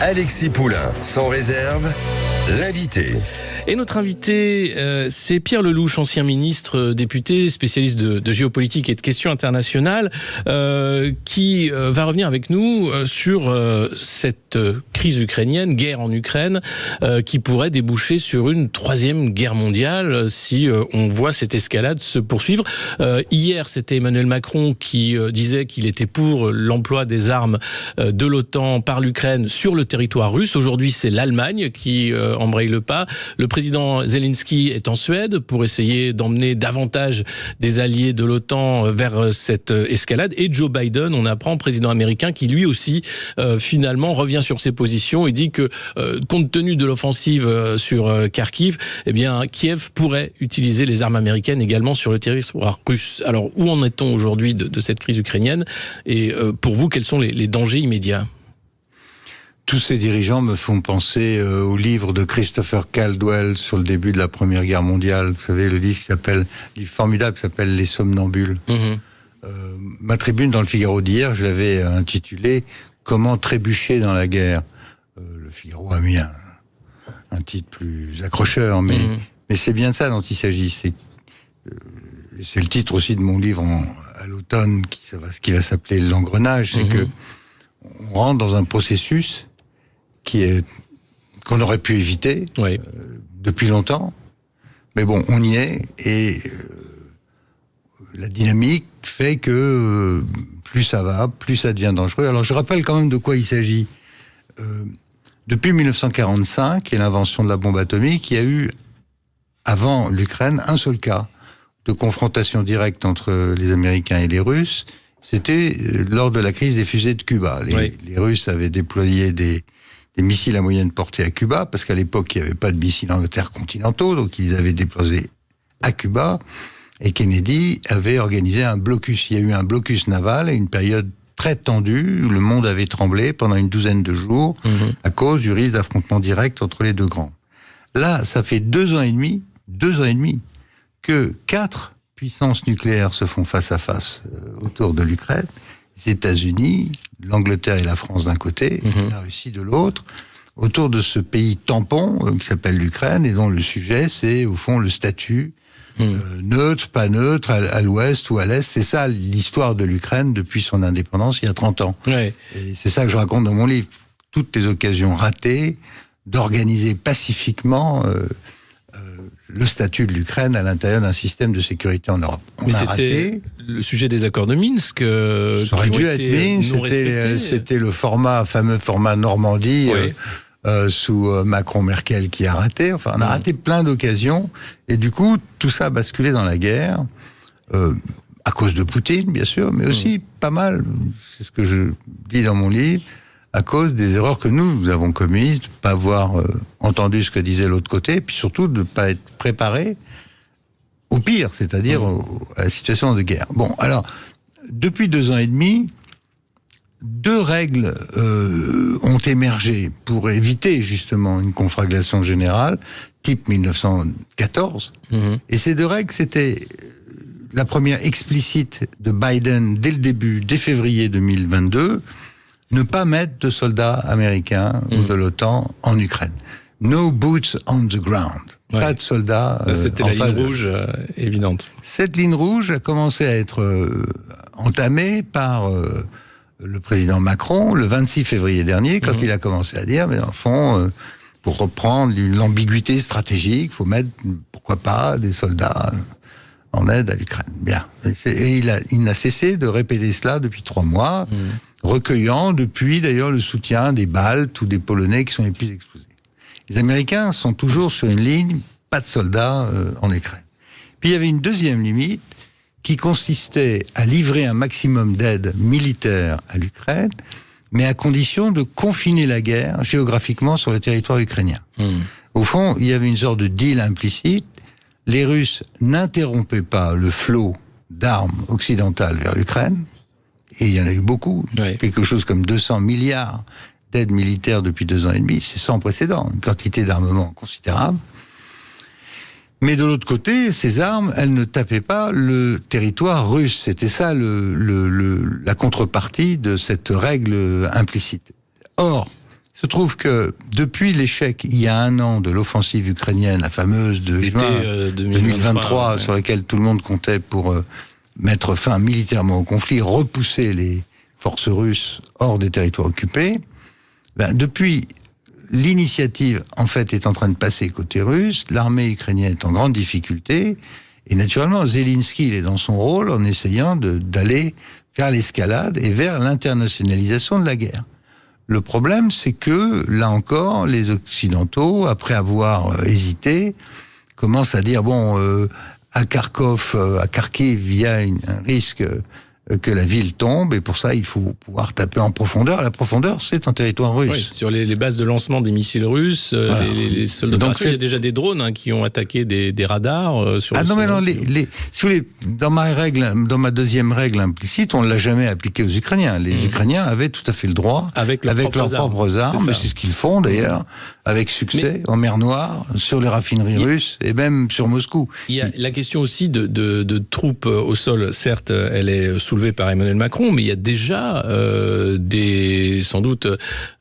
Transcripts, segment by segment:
Alexis Poulain, sans réserve, l'invité. Et notre invité, c'est Pierre Lellouche, ancien ministre, député, spécialiste de géopolitique et de questions internationales, qui va revenir avec nous sur cette crise ukrainienne, guerre en Ukraine, qui pourrait déboucher sur une troisième guerre mondiale si on voit cette escalade se poursuivre. Hier, c'était Emmanuel Macron qui disait qu'il était pour l'emploi des armes de l'OTAN par l'Ukraine sur le territoire russe. Aujourd'hui, c'est l'Allemagne qui embraye le pas. Le président Zelensky est en Suède pour essayer d'emmener davantage des alliés de l'OTAN vers cette escalade. Et Joe Biden, on apprend, président américain, qui lui aussi finalement revient sur ses positions et dit que compte tenu de l'offensive sur Kharkiv, eh bien Kiev pourrait utiliser les armes américaines également sur le territoire russe. Alors où en est-on aujourd'hui de cette crise ukrainienne et pour vous, quels sont les dangers immédiats ? Tous ces dirigeants me font penser au livre de Christopher Caldwell sur le début de la Première Guerre mondiale. Vous savez, le livre formidable qui s'appelle Les Somnambules. Ma tribune dans le Figaro d'hier, je l'avais intitulé « Comment trébucher dans la guerre ». Le Figaro a mis un titre plus accrocheur, mais c'est bien de ça dont il s'agit. C'est le titre aussi de mon livre à l'automne qui va s'appeler L'Engrenage. C'est que on rentre dans un processus qu'on aurait pu éviter depuis longtemps, mais bon, on y est, et la dynamique fait que plus ça va, plus ça devient dangereux. Alors je rappelle quand même de quoi il s'agit. Depuis 1945 et l'invention de la bombe atomique, il y a eu, avant l'Ukraine, un seul cas de confrontation directe entre les Américains et les Russes. C'était lors de la crise des fusées de Cuba. Les Russes avaient déployé des missiles à moyenne portée à Cuba, parce qu'à l'époque, il n'y avait pas de missiles intercontinentaux, donc ils avaient déposé à Cuba, et Kennedy avait organisé un blocus. Il y a eu un blocus naval et une période très tendue, où le monde avait tremblé pendant une douzaine de jours, à cause du risque d'affrontement direct entre les deux grands. Là, ça fait 2 ans et demi, que 4 puissances nucléaires se font face à face autour de l'Ukraine, les États-Unis, l'Angleterre et la France d'un côté, et la Russie de l'autre, autour de ce pays tampon qui s'appelle l'Ukraine, et dont le sujet, c'est au fond le statut neutre, pas neutre, à l'ouest ou à l'est. C'est ça l'histoire de l'Ukraine depuis son indépendance il y a 30 ans. Et c'est ça que je raconte dans mon livre. Toutes les occasions ratées d'organiser pacifiquement le statut de l'Ukraine à l'intérieur d'un système de sécurité en Europe. Mais c'était le sujet des accords de Minsk. Ça aurait dû être Minsk, c'était le fameux format Normandie, sous Macron-Merkel qui a raté. Enfin, on a raté plein d'occasions. Et du coup, tout ça a basculé dans la guerre, à cause de Poutine, bien sûr, mais aussi pas mal, c'est ce que je dis dans mon livre, à cause des erreurs que nous avons commises, de ne pas avoir entendu ce que disait l'autre côté, puis surtout de ne pas être préparé au pire, c'est-à-dire à la situation de guerre. Bon, alors, depuis 2 ans et demi, 2 règles ont émergé pour éviter justement une conflagration générale, type 1914. Et ces 2 règles, c'était la première explicite de Biden dès le début, dès février 2022, ne pas mettre de soldats américains ou de l'OTAN en Ukraine. No boots on the ground. Pas de soldats c'était la ligne rouge évidente. Cette ligne rouge a commencé à être entamée par le président Macron le 26 février dernier, quand il a commencé à dire, mais en fond, pour reprendre l'ambiguïté stratégique, il faut mettre, pourquoi pas, des soldats en aide à l'Ukraine. Bien. Et il n'a cessé de répéter cela depuis 3 mois, recueillant depuis d'ailleurs le soutien des Baltes ou des Polonais qui sont les plus exposés. Les Américains sont toujours sur une ligne, pas de soldats en Ukraine. Puis il y avait une deuxième limite qui consistait à livrer un maximum d'aide militaire à l'Ukraine, mais à condition de confiner la guerre géographiquement sur le territoire ukrainien. Au fond, il y avait une sorte de deal implicite. Les Russes n'interrompaient pas le flot d'armes occidentales vers l'Ukraine, et il y en a eu beaucoup, quelque chose comme 200 milliards d'aides militaires depuis 2 ans et demi, c'est sans précédent, une quantité d'armement considérable. Mais de l'autre côté, ces armes, elles ne tapaient pas le territoire russe. C'était ça la contrepartie de cette règle implicite. Or, Il se trouve que depuis l'échec, il y a 1 an, de l'offensive ukrainienne, la fameuse de juin 2023, sur laquelle tout le monde comptait pour mettre fin militairement au conflit, repousser les forces russes hors des territoires occupés, depuis, l'initiative, en fait, est en train de passer côté russe, l'armée ukrainienne est en grande difficulté, et naturellement, Zelensky, il est dans son rôle en essayant d'aller vers l'escalade et vers l'internationalisation de la guerre. Le problème, c'est que, là encore, les Occidentaux, après avoir hésité, commencent à dire, à Kharkov, à Kharkiv, il y a un risque que la ville tombe, et pour ça, il faut pouvoir taper en profondeur. La profondeur, c'est en territoire russe. Oui, sur les bases de lancement des missiles russes, voilà. les soldats. Donc, il y a déjà des drones qui ont attaqué des radars sur le sol. Non, si vous voulez, dans ma deuxième règle implicite, on ne l'a jamais appliquée aux Ukrainiens. Les Ukrainiens avaient tout à fait le droit, avec leurs propres armes, c'est ce qu'ils font d'ailleurs, avec succès, en mer Noire, sur les raffineries russes, et même sur Moscou. Il y a la question aussi de troupes au sol. Certes, elle est soulevée par Emmanuel Macron, mais il y a déjà sans doute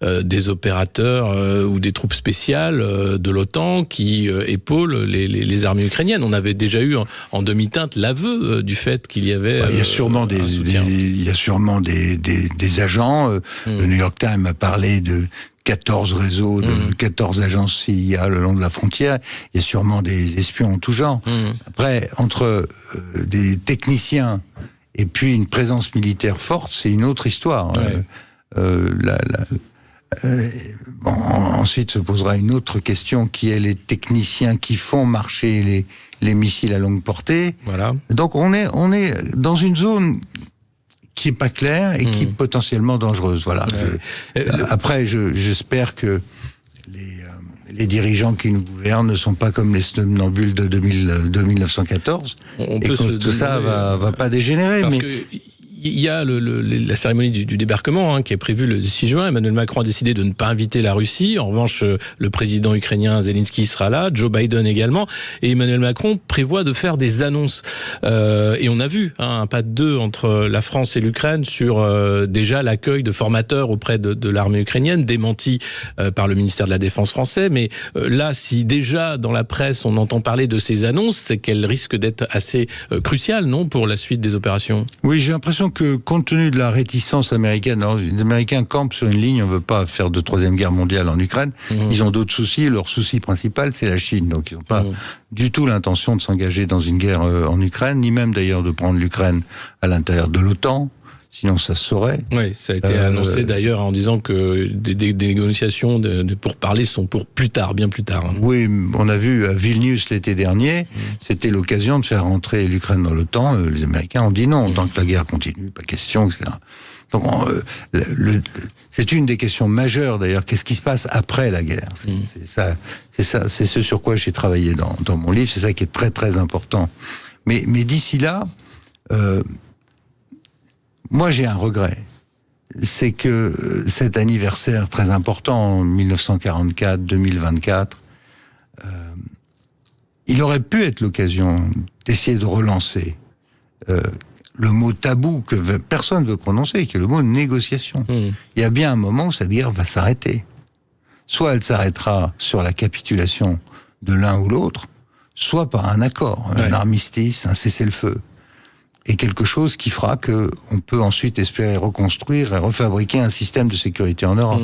des opérateurs ou des troupes spéciales de l'OTAN qui épaulent les armées ukrainiennes. On avait déjà eu en demi-teinte l'aveu du fait qu'il y avait il y a sûrement des agents. Le New York Times a parlé de 14 réseaux, de 14 agences CIA le long de la frontière. Il y a sûrement des espions en tout genre. Après, entre des techniciens et puis une présence militaire forte, c'est une autre histoire. Ensuite se posera une autre question qui est les techniciens qui font marcher les missiles à longue portée. Voilà. Donc on est dans une zone qui est pas claire et qui est potentiellement dangereuse. Voilà. Après, j'espère que les dirigeants qui nous gouvernent ne sont pas comme les somnambules de 1914 et que tout ça va pas dégénérer. Parce que il y a la cérémonie du débarquement qui est prévue le 6 juin. Emmanuel Macron a décidé de ne pas inviter la Russie. En revanche, le président ukrainien Zelensky sera là, Joe Biden également. Et Emmanuel Macron prévoit de faire des annonces. Et on a vu un pas de deux entre la France et l'Ukraine sur déjà l'accueil de formateurs auprès de l'armée ukrainienne, démenti par le ministère de la Défense français. Mais là, si déjà dans la presse on entend parler de ces annonces, c'est qu'elles risquent d'être assez cruciales, non, pour la suite des opérations? Oui, j'ai l'impression que compte tenu de la réticence américaine, les Américains campent sur une ligne, on ne veut pas faire de troisième guerre mondiale en Ukraine, ils ont d'autres soucis, leur souci principal c'est la Chine, donc ils n'ont pas du tout l'intention de s'engager dans une guerre en Ukraine, ni même d'ailleurs de prendre l'Ukraine à l'intérieur de l'OTAN, sinon ça se saurait. Oui, ça a été annoncé d'ailleurs en disant que des négociations pour parler sont pour plus tard, bien plus tard. Oui, on a vu à Vilnius l'été dernier, c'était l'occasion de faire rentrer l'Ukraine dans l'OTAN. Les Américains ont dit non, tant que la guerre continue, pas question, etc. Donc, c'est une des questions majeures d'ailleurs. Qu'est-ce qui se passe après la guerre? C'est ce sur quoi j'ai travaillé dans mon livre. C'est ça qui est très très important. Mais d'ici là, moi j'ai un regret. C'est que cet anniversaire très important, 1944-2024, il aurait pu être l'occasion d'essayer de relancer le mot tabou que personne ne veut prononcer, qui est le mot négociation. Il y a bien un moment où cette guerre va s'arrêter. Soit elle s'arrêtera sur la capitulation de l'un ou l'autre, soit par un accord, un armistice, un cessez-le-feu. Et quelque chose qui fera qu'on peut ensuite espérer reconstruire et refabriquer un système de sécurité en Europe.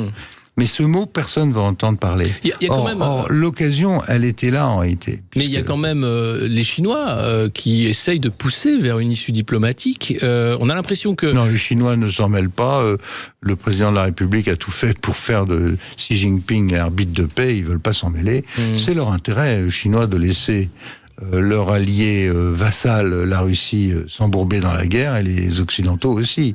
Mais ce mot, personne ne va entendre parler. Or, l'occasion, elle était là en réalité. Mais il y a quand même les Chinois qui essayent de pousser vers une issue diplomatique. On a l'impression que... Non, les Chinois ne s'en mêlent pas. Le président de la République a tout fait pour faire de Xi Jinping l'arbitre de paix. Ils ne veulent pas s'en mêler. C'est leur intérêt chinois de laisser leur allié vassal, la Russie, s'embourber dans la guerre, et les Occidentaux aussi.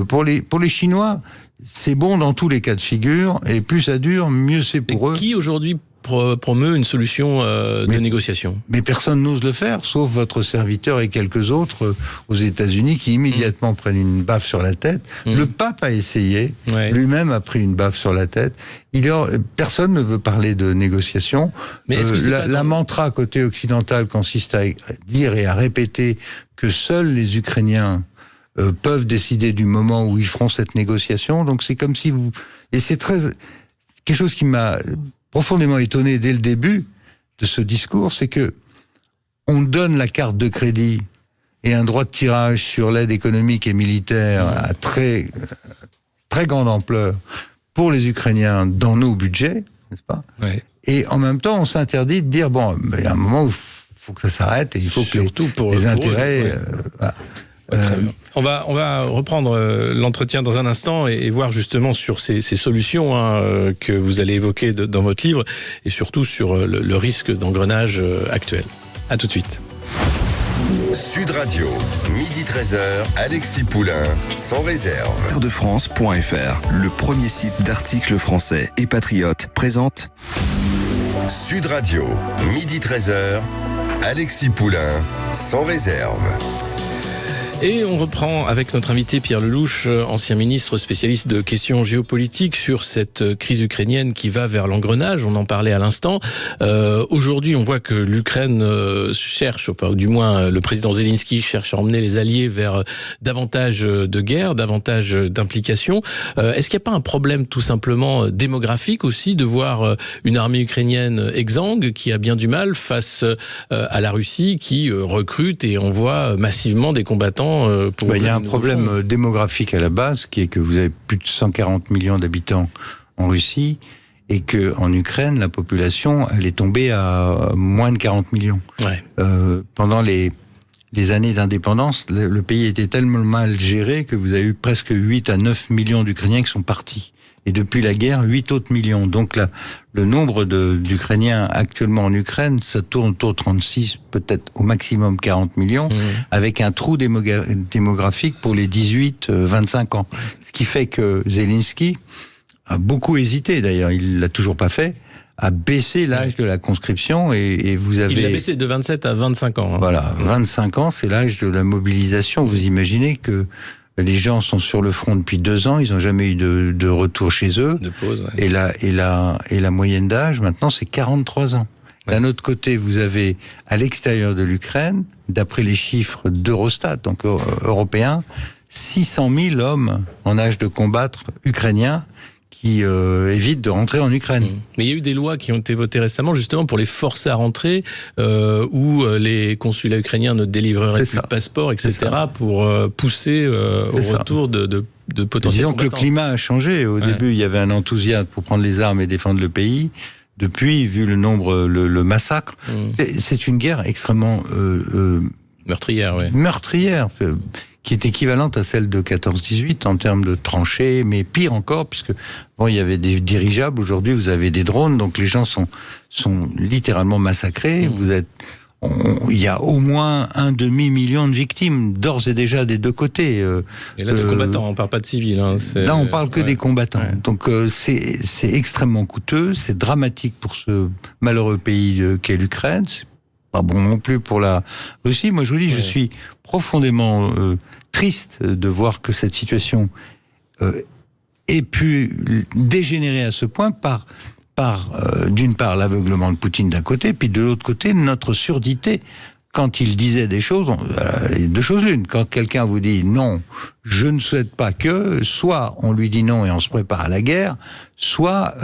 Pour les Chinois, c'est bon dans tous les cas de figure, et plus ça dure, mieux c'est pour eux. Qui aujourd'hui promeut une solution de négociation? Mais personne n'ose le faire, sauf votre serviteur et quelques autres aux États-Unis qui immédiatement prennent une baffe sur la tête. Le pape a essayé, lui-même a pris une baffe sur la tête. Personne ne veut parler de négociation. Mais la mantra côté occidental consiste à dire et à répéter que seuls les Ukrainiens peuvent décider du moment où ils feront cette négociation. Donc c'est comme si vous... Et c'est très... quelque chose qui m'a profondément étonné dès le début de ce discours, c'est que on donne la carte de crédit et un droit de tirage sur l'aide économique et militaire à très grande ampleur pour les Ukrainiens dans nos budgets, n'est-ce pas? Ouais. Et en même temps, on s'interdit de dire, bon, il y a un moment où il faut que ça s'arrête et il faut surtout que les intérêts... Voilà. On va reprendre l'entretien dans un instant et voir justement sur ces solutions que vous allez évoquer dans votre livre et surtout sur le risque d'engrenage actuel. À tout de suite. Sud Radio, midi 13h, Alexis Poulain, sans réserve. Defrance.fr, le premier site d'articles français et patriotes, présente Sud Radio, midi 13h, Alexis Poulain, sans réserve. Et on reprend avec notre invité Pierre Lellouche, ancien ministre spécialiste de questions géopolitiques, sur cette crise ukrainienne qui va vers l'engrenage. On en parlait à l'instant. Aujourd'hui, on voit que l'Ukraine cherche, enfin, ou du moins le président Zelensky cherche à emmener les alliés vers davantage de guerre, davantage d'implication. Est-ce qu'il n'y a pas un problème tout simplement démographique aussi de voir une armée ukrainienne exsangue qui a bien du mal face à la Russie qui recrute et envoie massivement des combattants? Il y a un problème démographique à la base, qui est que vous avez plus de 140 millions d'habitants en Russie, et que en Ukraine, la population, elle est tombée à moins de 40 millions. Ouais. Pendant les années d'indépendance, le pays était tellement mal géré que vous avez eu presque 8 à 9 millions d'Ukrainiens qui sont partis. Et depuis la guerre, 8 autres millions. Donc là, le nombre d'Ukrainiens actuellement en Ukraine, ça tourne autour de 36, peut-être au maximum 40 millions, avec un trou démographique pour les 18-25 ans. Ce qui fait que Zelensky a beaucoup hésité, d'ailleurs, il l'a toujours pas fait, à baisser l'âge de la conscription et vous avez... Il l'a baissé de 27 à 25 ans. Voilà, 25 ans, c'est l'âge de la mobilisation. Vous imaginez que les gens sont sur le front depuis 2 ans, ils n'ont jamais eu de retour chez eux. De pause, ouais. Et la moyenne d'âge, maintenant, c'est 43 ans. Ouais. D'un autre côté, vous avez, à l'extérieur de l'Ukraine, d'après les chiffres d'Eurostat, donc européens, 600 000 hommes en âge de combattre ukrainiens qui évitent de rentrer en Ukraine. Mais il y a eu des lois qui ont été votées récemment justement pour les forcer à rentrer, où les consulats ukrainiens ne délivreraient plus de passeport, etc., pour pousser au retour de potentiels combattants. Disons que le climat a changé. Au début, il y avait un enthousiasme pour prendre les armes et défendre le pays. Depuis, vu le nombre, le massacre, c'est une guerre extrêmement meurtrière, meurtrière, qui est équivalente à celle de 14-18 en termes de tranchées, mais pire encore, puisque bon, il y avait des dirigeables, aujourd'hui vous avez des drones, donc les gens sont littéralement massacrés. Il y a au moins 1,5 million de victimes, d'ores et déjà des deux côtés. Et là, de combattants, on parle pas de civils. Là, on parle que des combattants. Ouais. Donc, c'est extrêmement coûteux, c'est dramatique pour ce malheureux pays qu'est l'Ukraine. C'est pas bon non plus pour la Russie. Moi, je vous dis, je suis profondément triste de voir que cette situation ait pu dégénérer à ce point par d'une part l'aveuglement de Poutine d'un côté, puis de l'autre côté notre surdité. Quand il disait des choses, deux choses l'une. Quand quelqu'un vous dit non, je ne souhaite pas que, soit on lui dit non et on se prépare à la guerre, soit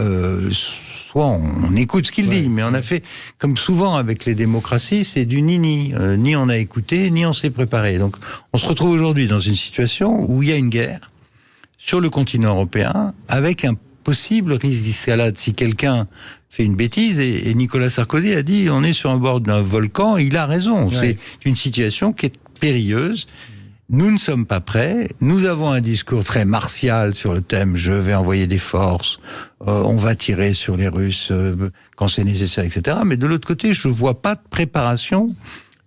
on écoute ce qu'il dit. Mais on a fait, comme souvent avec les démocraties, c'est du ni-ni. Ni on a écouté, ni on s'est préparé. Donc on se retrouve aujourd'hui dans une situation où il y a une guerre sur le continent européen avec un possible risque d'escalade si quelqu'un fait une bêtise, et Nicolas Sarkozy a dit on est sur un bord d'un volcan, et il a raison. C'est une situation qui est périlleuse. Nous ne sommes pas prêts. Nous avons un discours très martial sur le thème je vais envoyer des forces, on va tirer sur les Russes quand c'est nécessaire, etc. Mais de l'autre côté, je ne vois pas de préparation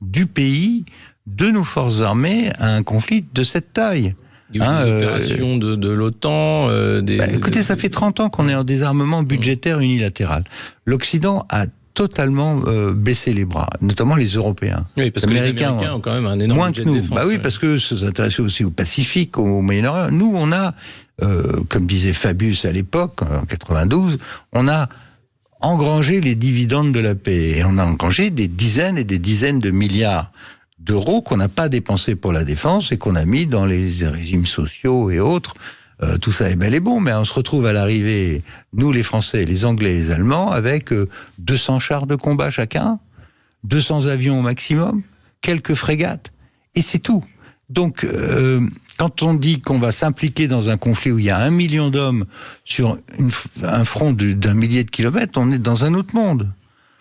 du pays, de nos forces armées à un conflit de cette taille. Il y a eu des opérations de l'OTAN. Écoutez, ça fait 30 ans qu'on est en désarmement budgétaire unilatéral. L'Occident a totalement baissé les bras, notamment les Européens. Oui, parce que les Américains ont quand même un énorme budget de défense. Oui, parce que se s'intéressent aussi au Pacifique, au Moyen-Orient. Nous, on a, comme disait Fabius à l'époque, en 92, on a engrangé les dividendes de la paix. Et on a engrangé des dizaines et des dizaines de milliards d'euros qu'on n'a pas dépensés pour la défense et qu'on a mis dans les régimes sociaux et autres tout ça est bel et bon, mais on se retrouve à l'arrivée, nous les Français, les Anglais et les Allemands, avec 200 chars de combat chacun, 200 avions au maximum, quelques frégates, et c'est tout. Donc, quand on dit qu'on va s'impliquer dans un conflit où il y a 1 million d'hommes sur un front d'un millier de kilomètres, on est dans un autre monde.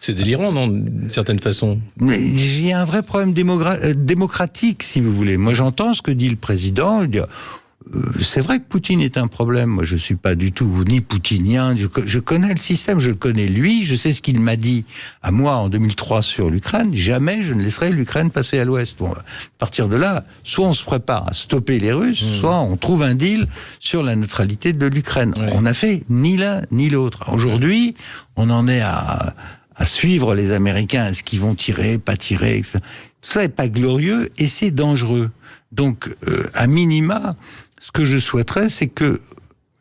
C'est délirant, non, d'une certaine façon. Mais il y a un vrai problème démocratique, si vous voulez. Moi, j'entends ce que dit le président. Il dit, c'est vrai que Poutine est un problème. Moi, je suis pas du tout ni poutinien. Je connais le système, je le connais lui. Je sais ce qu'il m'a dit à moi en 2003 sur l'Ukraine. Jamais je ne laisserai l'Ukraine passer à l'Ouest. Bon, à partir de là, soit on se prépare à stopper les Russes, soit on trouve un deal sur la neutralité de l'Ukraine. Ouais. On n'a fait ni l'un ni l'autre. Aujourd'hui, on en est à suivre les Américains, est-ce qu'ils vont tirer, pas tirer, etc. Tout ça n'est pas glorieux et c'est dangereux. Donc, à minima, ce que je souhaiterais, c'est que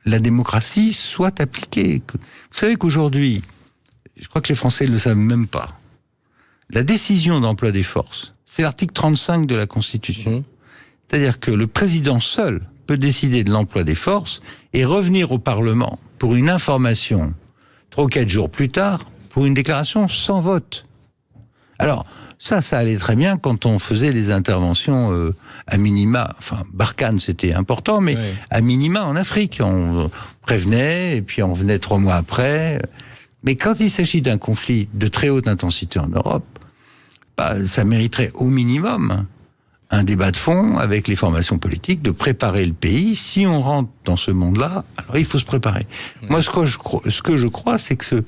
la démocratie soit appliquée. Vous savez qu'aujourd'hui, je crois que les Français ne le savent même pas, la décision d'emploi des forces, c'est l'article 35 de la Constitution. C'est-à-dire que le président seul peut décider de l'emploi des forces et revenir au Parlement pour une information 3 ou 4 jours plus tard, pour une déclaration sans vote. Alors, ça allait très bien quand on faisait des interventions à minima. Enfin, Barkhane, c'était important, mais à minima en Afrique. On prévenait, et puis on revenait 3 mois après. Mais quand il s'agit d'un conflit de très haute intensité en Europe, ça mériterait au minimum un débat de fond avec les formations politiques, de préparer le pays. Si on rentre dans ce monde-là, alors il faut se préparer. Moi, ce que je crois, c'est que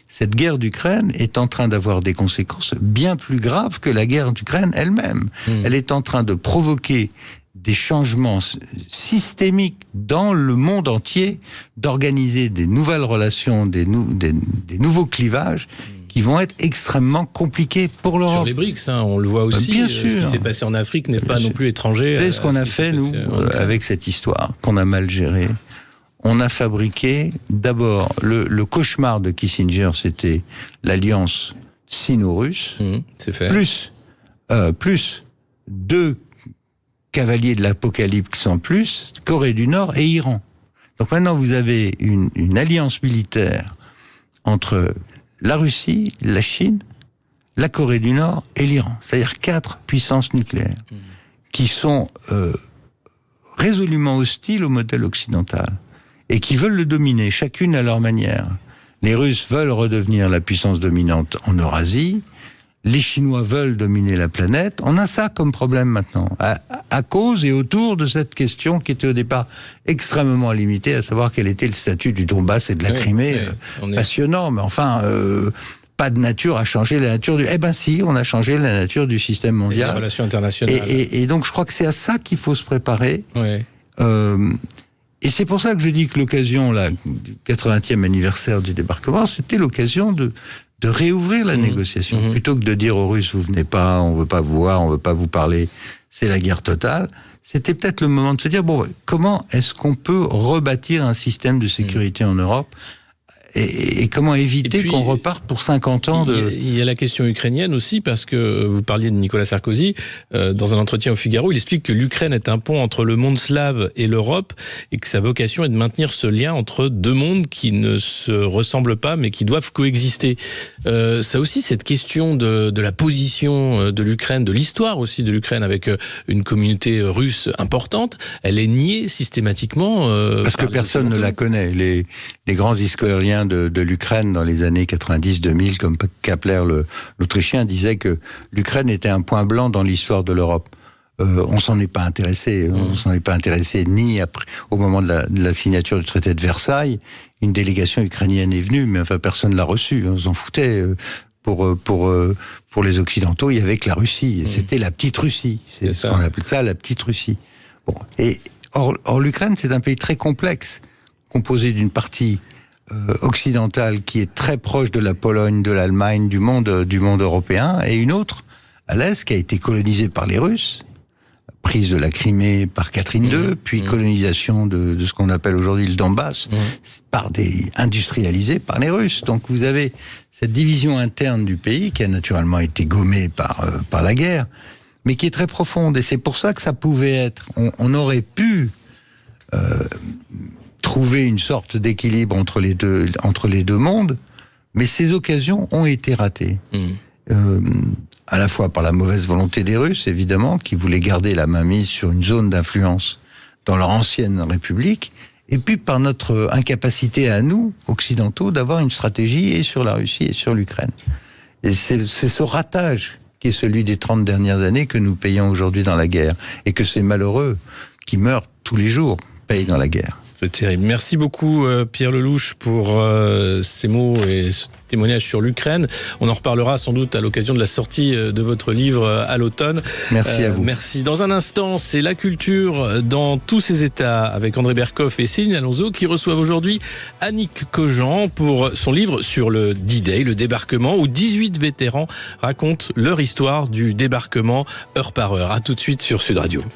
cette guerre d'Ukraine est en train d'avoir des conséquences bien plus graves que la guerre d'Ukraine elle-même. Elle est en train de provoquer des changements systémiques dans le monde entier, d'organiser des nouvelles relations, des nouveaux clivages qui vont être extrêmement compliqués pour l'Europe. Sur les BRICS, on le voit aussi. Bien sûr. Ce qui s'est passé en Afrique n'est pas non plus étranger. Vous savez ce qu'on a fait, nous, avec cette histoire, qu'on a mal gérée? On a fabriqué, d'abord, le cauchemar de Kissinger, c'était l'alliance sino-russe, c'est fait. plus 2 cavaliers de l'apocalypse en plus, Corée du Nord et Iran. Donc maintenant, vous avez une alliance militaire entre la Russie, la Chine, la Corée du Nord et l'Iran. C'est-à-dire 4 puissances nucléaires qui sont résolument hostiles au modèle occidental et qui veulent le dominer, chacune à leur manière. Les Russes veulent redevenir la puissance dominante en Eurasie, les Chinois veulent dominer la planète. On a ça comme problème maintenant, à cause et autour de cette question qui était au départ extrêmement limitée, à savoir quel était le statut du Donbass et de la Crimée. Passionnant, mais enfin... pas de nature à changer la nature du... Eh ben si, on a changé la nature du système mondial. Et des relations internationales. Et donc je crois que c'est à ça qu'il faut se préparer. Ouais. Et c'est pour ça que je dis que l'occasion là, du 80e anniversaire du débarquement, c'était l'occasion de réouvrir la négociation. Plutôt que de dire aux Russes, vous venez pas, on veut pas vous voir, on veut pas vous parler, c'est la guerre totale. C'était peut-être le moment de se dire, bon, comment est-ce qu'on peut rebâtir un système de sécurité en Europe et comment éviter qu'on reparte pour 50 ans de... Il y a la question ukrainienne aussi, parce que vous parliez de Nicolas Sarkozy, dans un entretien au Figaro, il explique que l'Ukraine est un pont entre le monde slave et l'Europe, et que sa vocation est de maintenir ce lien entre 2 mondes qui ne se ressemblent pas, mais qui doivent coexister. Ça aussi, cette question de la position de l'Ukraine, de l'histoire aussi de l'Ukraine, avec une communauté russe importante, elle est niée systématiquement. Parce que personne ne la connaît. Les grands historiens de l'Ukraine dans les années 90-2000, comme Kapler, l'Autrichien, disait que l'Ukraine était un point blanc dans l'histoire de l'Europe. On s'en est pas intéressé. On s'en est pas intéressé ni après, au moment de la signature du traité de Versailles. Une délégation ukrainienne est venue, mais enfin personne l'a reçue. On s'en foutait. Pour les Occidentaux, il y avait que la Russie. C'était la petite Russie. C'est ce qu'on appelle ça, la petite Russie. Bon. Or l'Ukraine, c'est un pays très complexe, composé d'une partie occidentale qui est très proche de la Pologne, de l'Allemagne, du monde européen, et une autre à l'est qui a été colonisée par les Russes, prise de la Crimée par Catherine II, puis colonisation de ce qu'on appelle aujourd'hui le Donbass, industrialisée par les Russes. Donc vous avez cette division interne du pays qui a naturellement été gommée par la guerre, mais qui est très profonde. Et c'est pour ça que ça pouvait être... On aurait pu trouver une sorte d'équilibre entre les deux mondes, mais ces occasions ont été ratées. À la fois par la mauvaise volonté des Russes, évidemment, qui voulaient garder la mainmise sur une zone d'influence dans leur ancienne République, et puis par notre incapacité à nous, occidentaux, d'avoir une stratégie et sur la Russie et sur l'Ukraine. Et c'est ce ratage qui est celui des 30 dernières années que nous payons aujourd'hui dans la guerre, et que ces malheureux qui meurent tous les jours payent dans la guerre. C'est terrible. Merci beaucoup Pierre Lellouche pour ces mots et ce témoignage sur l'Ukraine. On en reparlera sans doute à l'occasion de la sortie de votre livre à l'automne. Merci à vous. Merci. Dans un instant, c'est la culture dans tous ses états avec André Berkoff et Céline Alonso qui reçoivent aujourd'hui Annick Cogent pour son livre sur le D-Day, le débarquement, où 18 vétérans racontent leur histoire du débarquement heure par heure. À tout de suite sur Sud Radio.